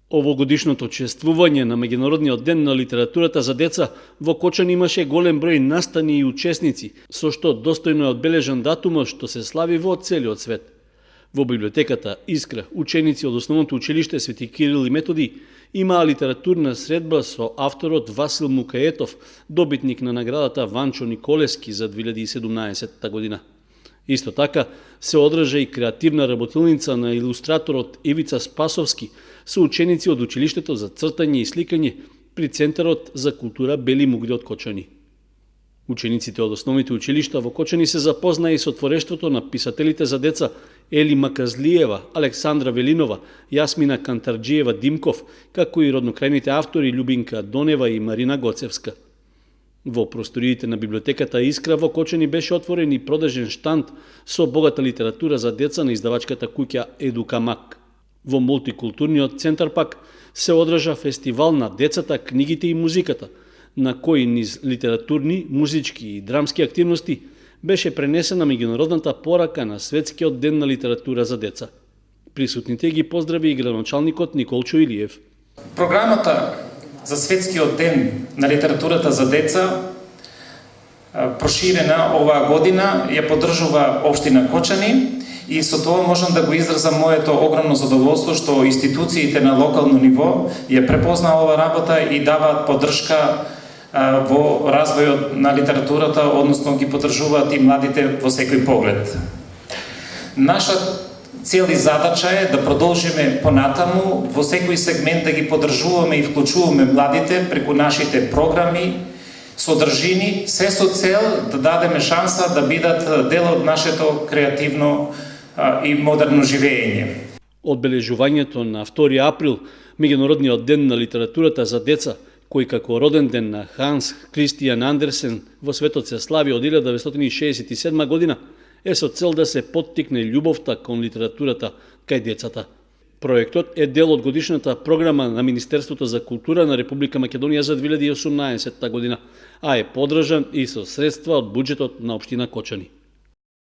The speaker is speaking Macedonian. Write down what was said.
Овогодишното чествување на Меѓународниот ден на литературата за деца во Кочани имаше голем број настани и учесници, со што достојно е одбележан датумот што се слави во целиот свет. Во библиотеката Искра, ученици од основното училиште Свети Кирил и Методи имаа литературна средба со авторот Васил Мукаетов, добитник на наградата Ванчо Николески за 2017 година. Исто така се одржа и креативна работилница на илустраторот Ивица Спасовски со ученици од училиштето за цртање и сликање при Центарот за култура Бели Мугли од Кочани. Учениците од основните училишта во Кочани се запознаи со творештвото на писателите за деца Ели Маказлиева, Александра Велинова, Јасмина Кантарджиева Димков, како и роднокрајните автори Љубинка Донева и Марина Гоцевска. Во просториите на библиотеката Искра во Кочани беше отворен и продажен штанд со богата литература за деца на издавачката куќа Едукамак. Во мултикултурниот центар пак се одржа фестивал на децата, книгите и музиката, на кој низ литературни, музички и драмски активности беше пренесена меѓународната порака на Светскиот ден на литература за деца. Присутните ги поздрави и градоначалникот Николчо Илиев. Програмата за Светскиот ден на литературата за деца, проширена оваа година, ја поддржува општина Кочани и со тоа можам да го изразам моето огромно задоволство што институциите на локално ниво ја препознаа оваа работа и даваат поддршка во развојот на литературата, односно ги поддржуваат и младите во секој поглед. Наша цел и задача е да продолжиме понатаму во секој сегмент да ги поддржуваме и вклучуваме младите преку нашите програми, содржини, се со цел да дадеме шанса да бидат дел од нашето креативно и модерно живење. Одбележувањето на 2 април, Меѓународниот ден на литературата за деца, кој како роден ден на Ханс Кристијан Андерсен во светот се слави од 1967 година, е со цел да се поттикне љубовта кон литературата кај децата. Проектот е дел од годишната програма на Министерството за култура на Република Македонија за 2018 година, а е поддржан и со средства од буџетот на општина Кочани.